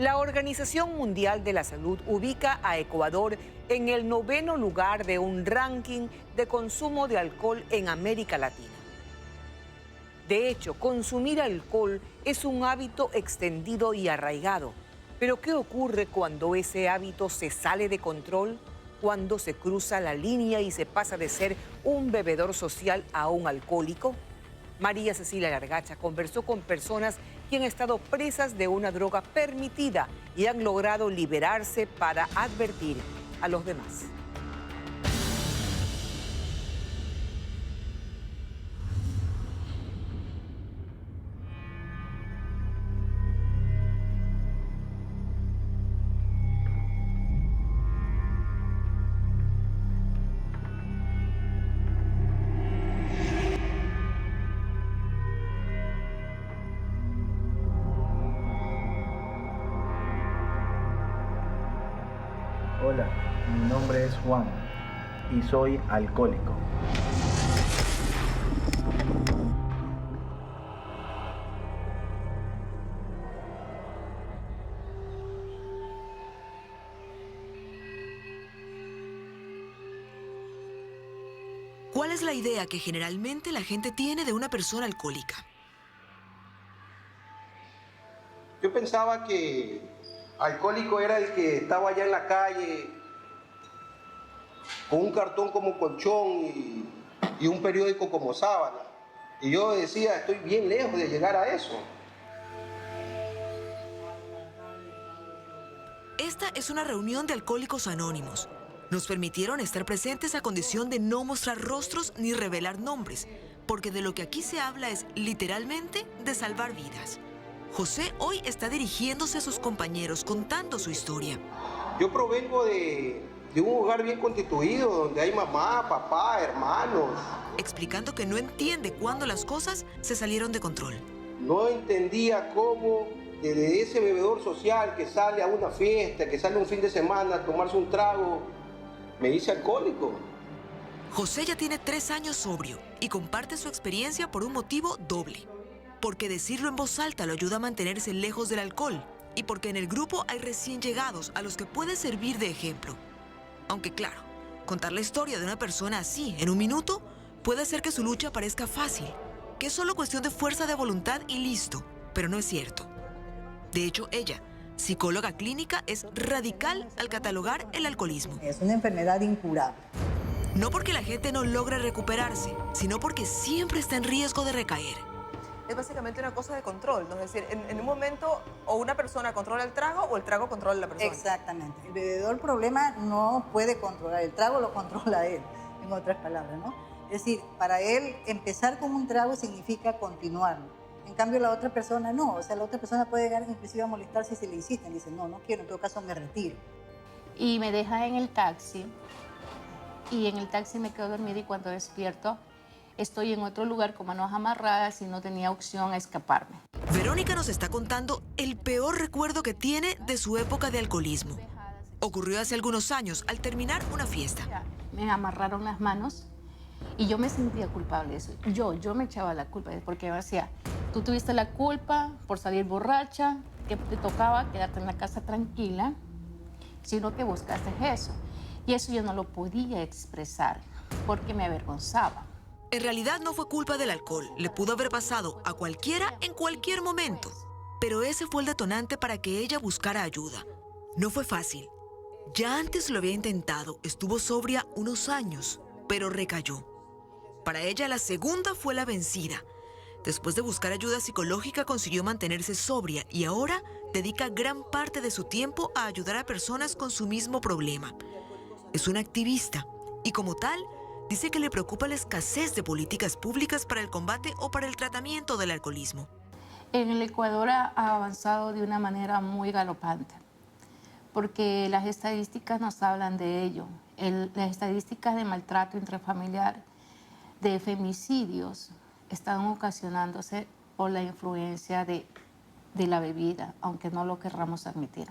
La Organización Mundial de la Salud ubica a Ecuador en el 9º lugar de un ranking de consumo de alcohol en América Latina. De hecho, consumir alcohol es un hábito extendido y arraigado. Pero ¿qué ocurre cuando ese hábito se sale de control? Cuando se cruza la línea y se pasa de ser un bebedor social a un alcohólico. María Cecilia Gargacha conversó con personas que han estado presas de una droga permitida y han logrado liberarse para advertir a los demás. Hola, mi nombre es Juan y soy alcohólico. ¿Cuál es la idea que generalmente la gente tiene de una persona alcohólica? Yo pensaba que alcohólico era el que estaba allá en la calle con un cartón como colchón y un periódico como sábana. Y yo decía, estoy bien lejos de llegar a eso. Esta es una reunión de Alcohólicos Anónimos. Nos permitieron estar presentes a condición de no mostrar rostros ni revelar nombres, porque de lo que aquí se habla es literalmente de salvar vidas. José hoy está dirigiéndose a sus compañeros contando su historia. Yo provengo de un hogar bien constituido, donde hay mamá, papá, hermanos. Explicando que no entiende cuándo las cosas se salieron de control. No entendía cómo desde ese bebedor social que sale a una fiesta, que sale un fin de semana a tomarse un trago, me hice alcohólico. José ya tiene 3 años sobrio y comparte su experiencia por un motivo doble. Porque decirlo en voz alta lo ayuda a mantenerse lejos del alcohol y porque en el grupo hay recién llegados a los que puede servir de ejemplo. Aunque claro, contar la historia de una persona así en un minuto puede hacer que su lucha parezca fácil, que es solo cuestión de fuerza de voluntad y listo, pero no es cierto. De hecho, ella, psicóloga clínica, es radical al catalogar el alcoholismo. Es una enfermedad incurable. No porque la gente no logre recuperarse, sino porque siempre está en riesgo de recaer. Es básicamente una cosa de control, ¿no? Es decir, en un momento o una persona controla el trago o el trago controla a la persona. Exactamente. El bebedor problema no puede controlar, el trago lo controla él, en otras palabras, ¿no? Es decir, para él empezar con un trago significa continuarlo. En cambio la otra persona no, o sea, la otra persona puede llegar inclusive a molestarse si le insisten, dice, no quiero, en todo caso me retiro. Y me deja en el taxi, y en el taxi me quedo dormida y cuando despierto estoy en otro lugar con manos amarradas y no tenía opción a escaparme. Verónica nos está contando el peor recuerdo que tiene de su época de alcoholismo. Ocurrió hace algunos años al terminar una fiesta. Me amarraron las manos y yo me sentía culpable de eso. Yo me echaba la culpa porque me decía, tú tuviste la culpa por salir borracha, que te tocaba quedarte en la casa tranquila, sino que buscaste eso. Y eso yo no lo podía expresar porque me avergonzaba. En realidad no fue culpa del alcohol, le pudo haber pasado a cualquiera en cualquier momento. Pero ese fue el detonante para que ella buscara ayuda. No fue fácil. Ya antes lo había intentado, estuvo sobria unos años, pero recayó. Para ella la segunda fue la vencida. Después de buscar ayuda psicológica consiguió mantenerse sobria y ahora dedica gran parte de su tiempo a ayudar a personas con su mismo problema. Es una activista y como tal, dice que le preocupa la escasez de políticas públicas para el combate o para el tratamiento del alcoholismo. En el Ecuador ha avanzado de una manera muy galopante, porque las estadísticas nos hablan de ello. Las estadísticas de maltrato intrafamiliar, de femicidios, están ocasionándose por la influencia de la bebida, aunque no lo querramos admitir.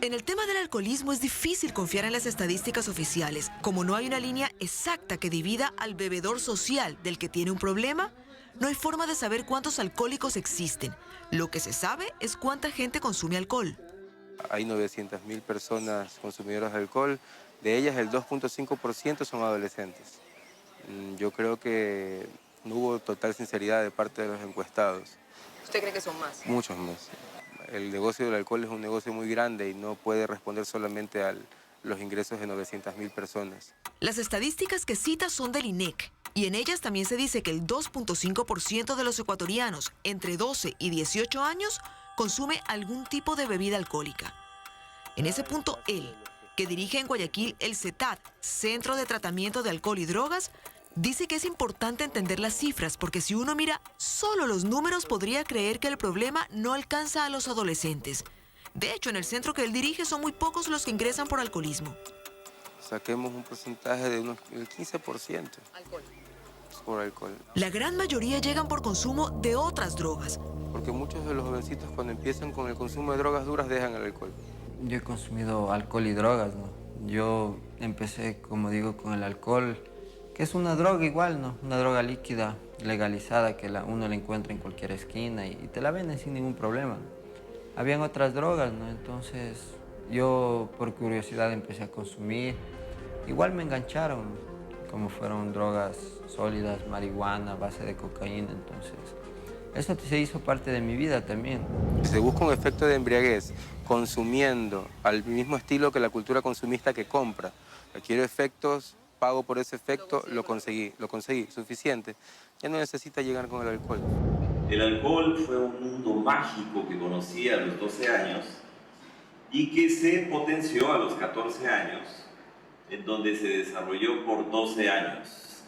En el tema del alcoholismo es difícil confiar en las estadísticas oficiales. Como no hay una línea exacta que divida al bebedor social del que tiene un problema, No hay forma de saber cuántos alcohólicos existen. Lo que se sabe es cuánta gente consume alcohol. Hay 900.000 personas consumidoras de alcohol, de ellas el 2.5% son adolescentes. Yo creo que no hubo total sinceridad de parte de los encuestados. ¿Usted cree que son más? Muchos más. El negocio del alcohol es un negocio muy grande y no puede responder solamente a los ingresos de 900.000 personas. Las estadísticas que cita son del INEC, y en ellas también se dice que el 2.5% de los ecuatorianos entre 12 y 18 años consume algún tipo de bebida alcohólica. En ese punto, él, que dirige en Guayaquil el CETAD, Centro de Tratamiento de Alcohol y Drogas, dice que es importante entender las cifras porque si uno mira solo los números podría creer que el problema no alcanza a los adolescentes. De hecho, en el centro que él dirige son muy pocos los que ingresan por alcoholismo. Saquemos un porcentaje de unos el 15%. Alcohol. Por alcohol. La gran mayoría llegan por consumo de otras drogas. Porque muchos de los jovencitos cuando empiezan con el consumo de drogas duras dejan el alcohol. Yo he consumido alcohol y drogas, ¿no? Yo empecé, como digo, con el alcohol, que es una droga igual, ¿no? Una droga líquida, legalizada, que uno la encuentra en cualquier esquina y te la venden sin ningún problema. Habían otras drogas, ¿no? Entonces yo por curiosidad empecé a consumir. Igual me engancharon, como fueron drogas sólidas, marihuana, base de cocaína, entonces eso se hizo parte de mi vida también. Se busca un efecto de embriaguez consumiendo al mismo estilo que la cultura consumista que compra. Quiero efectos, pago por ese efecto, lo conseguí, suficiente. Ya no necesita llegar con el alcohol. El alcohol fue un mundo mágico que conocí a los 12 años y que se potenció a los 14 años, en donde se desarrolló por 12 años.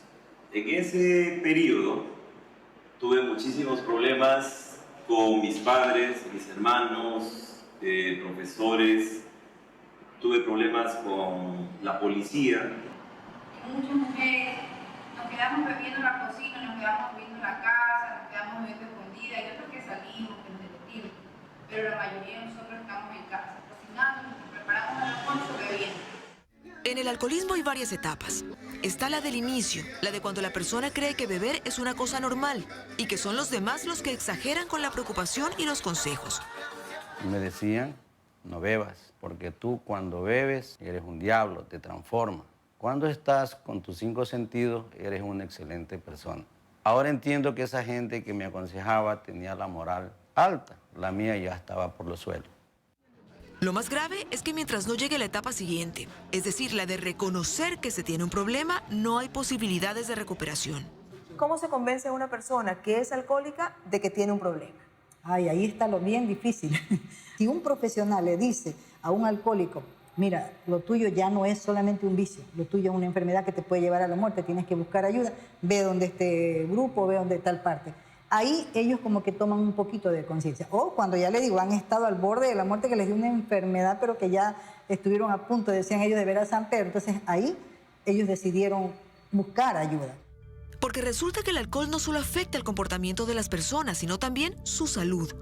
En ese periodo tuve muchísimos problemas con mis padres, mis hermanos, profesores, tuve problemas con la policía. Muchas mujeres nos quedamos bebiendo en la cocina, nos quedamos bebiendo en la casa, nos quedamos bebiendo escondidas, y otros que salimos, que nos divertimos, pero la mayoría de nosotros estamos en casa, cocinando, nos preparamos el almuerzo, bebiendo. En el alcoholismo hay varias etapas. Está la del inicio, la de cuando la persona cree que beber es una cosa normal y que son los demás los que exageran con la preocupación y los consejos. Me decían, no bebas, porque tú cuando bebes eres un diablo, te transforma. Cuando estás con tus 5 sentidos, eres una excelente persona. Ahora entiendo que esa gente que me aconsejaba tenía la moral alta. La mía ya estaba por los suelos. Lo más grave es que mientras no llegue la etapa siguiente, es decir, la de reconocer que se tiene un problema, no hay posibilidades de recuperación. ¿Cómo se convence a una persona que es alcohólica de que tiene un problema? Ay, ahí está lo bien difícil. Si un profesional le dice a un alcohólico, mira, lo tuyo ya no es solamente un vicio, lo tuyo es una enfermedad que te puede llevar a la muerte, tienes que buscar ayuda, ve dónde este grupo, ve dónde tal parte. Ahí ellos como que toman un poquito de conciencia. O cuando ya le digo, han estado al borde de la muerte, que les dio una enfermedad, pero que ya estuvieron a punto, decían ellos, de ver a San Pedro. Entonces ahí ellos decidieron buscar ayuda. Porque resulta que el alcohol no solo afecta el comportamiento de las personas, sino también su salud.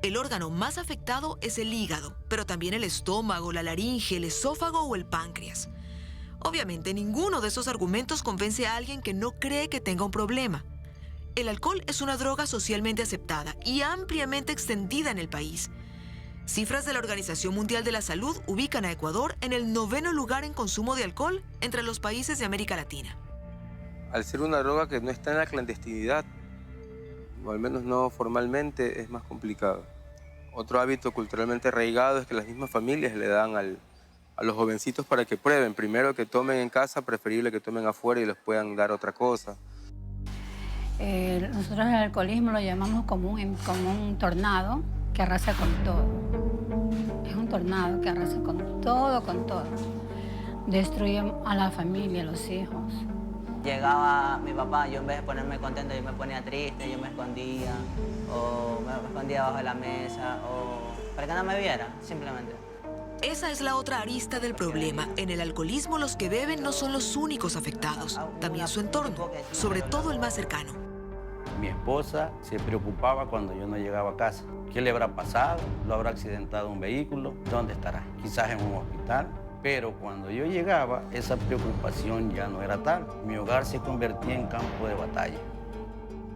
El órgano más afectado es el hígado, pero también el estómago, la laringe, el esófago o el páncreas. Obviamente, ninguno de esos argumentos convence a alguien que no cree que tenga un problema. El alcohol es una droga socialmente aceptada y ampliamente extendida en el país. Cifras de la Organización Mundial de la Salud ubican a Ecuador en el 9º lugar en consumo de alcohol entre los países de América Latina. Al ser una droga que no está en la clandestinidad, o al menos no formalmente, es más complicado. Otro hábito culturalmente arraigado es que las mismas familias le dan a los jovencitos para que prueben. Primero que tomen en casa, preferible que tomen afuera y les puedan dar otra cosa. Nosotros el alcoholismo lo llamamos como un tornado que arrasa con todo. Es un tornado que arrasa con todo, con todo. Destruye a la familia, a los hijos. Llegaba mi papá, yo en vez de ponerme contento, yo me ponía triste, yo me escondía, o me escondía bajo la mesa, o para que no me viera, simplemente. Esa es la otra arista del problema. En el alcoholismo los que beben no son los únicos afectados, también su entorno, sobre todo el más cercano. Mi esposa se preocupaba cuando yo no llegaba a casa. ¿Qué le habrá pasado? ¿Lo habrá accidentado un vehículo? ¿Dónde estará? Quizás en un hospital. Pero cuando yo llegaba, esa preocupación ya no era tal. Mi hogar se convertía en campo de batalla.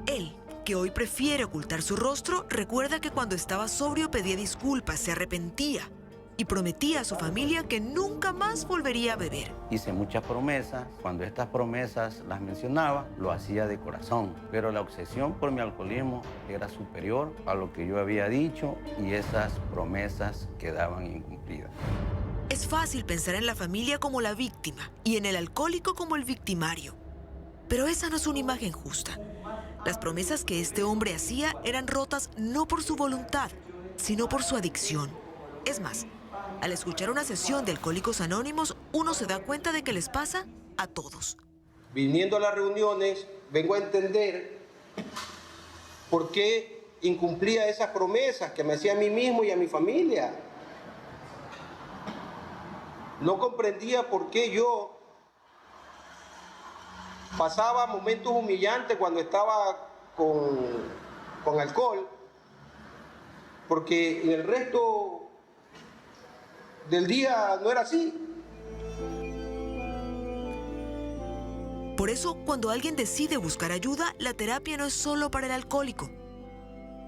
Él que hoy prefiere ocultar su rostro, recuerda que cuando estaba sobrio pedía disculpas, se arrepentía y prometía a su familia que nunca más volvería a beber. Hice muchas promesas. Cuando estas promesas las mencionaba, lo hacía de corazón. Pero la obsesión por mi alcoholismo era superior a lo que yo había dicho y esas promesas quedaban incumplidas. Es fácil pensar en la familia como la víctima y en el alcohólico como el victimario. Pero esa no es una imagen justa. Las promesas que este hombre hacía eran rotas no por su voluntad, sino por su adicción. Es más, al escuchar una sesión de Alcohólicos Anónimos, uno se da cuenta de que les pasa a todos. Viniendo a las reuniones, vengo a entender por qué incumplía esas promesas que me hacía a mí mismo y a mi familia. No comprendía por qué yo pasaba momentos humillantes cuando estaba con alcohol, porque en el resto del día no era así. Por eso, cuando alguien decide buscar ayuda, la terapia no es solo para el alcohólico,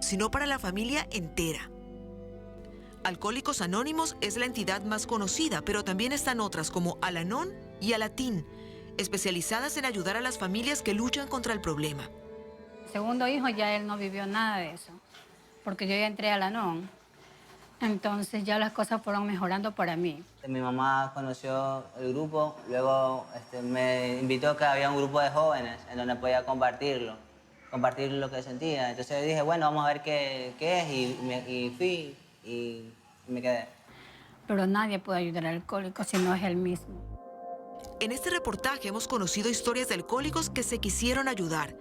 sino para la familia entera. Alcohólicos Anónimos es la entidad más conocida, pero también están otras como Al-Anon y Al-Atin, especializadas en ayudar a las familias que luchan contra el problema. Segundo hijo ya él no vivió nada de eso, porque yo ya entré a Al-Anon. Entonces ya las cosas fueron mejorando para mí. Mi mamá conoció el grupo, luego me invitó que había un grupo de jóvenes en donde podía compartir lo que sentía. Entonces dije, bueno, vamos a ver qué es, y fui y me quedé. Pero nadie puede ayudar al alcohólico si no es él mismo. En este reportaje hemos conocido historias de alcohólicos que se quisieron ayudar,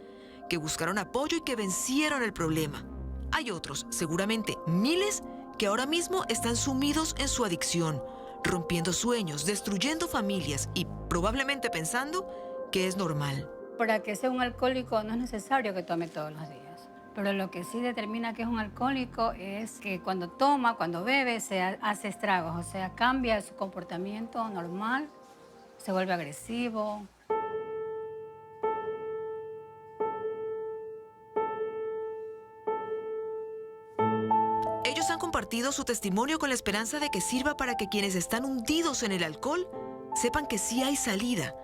que buscaron apoyo y que vencieron el problema. Hay otros, seguramente miles, que ahora mismo están sumidos en su adicción, rompiendo sueños, destruyendo familias y probablemente pensando que es normal. Para que sea un alcohólico no es necesario que tome todos los días. Pero lo que sí determina que es un alcohólico es que cuando toma, cuando bebe, se hace estragos. O sea, cambia su comportamiento normal, se vuelve agresivo. Ellos han compartido su testimonio con la esperanza de que sirva para que quienes están hundidos en el alcohol sepan que sí hay salida,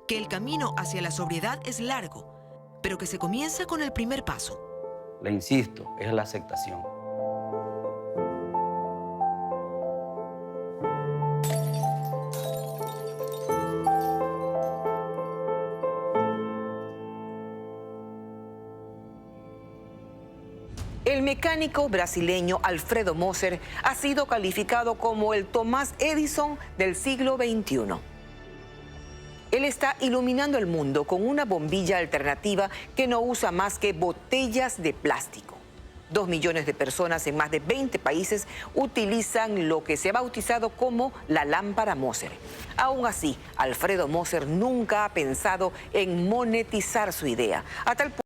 que el camino hacia la sobriedad es largo, pero que se comienza con el primer paso. Le insisto, es la aceptación. El mecánico brasileño Alfredo Moser ha sido calificado como el Thomas Edison del siglo XXI. Él está iluminando el mundo con una bombilla alternativa que no usa más que botellas de plástico. 2 millones de personas en más de 20 países utilizan lo que se ha bautizado como la lámpara Moser. Aún así, Alfredo Moser nunca ha pensado en monetizar su idea, a tal punto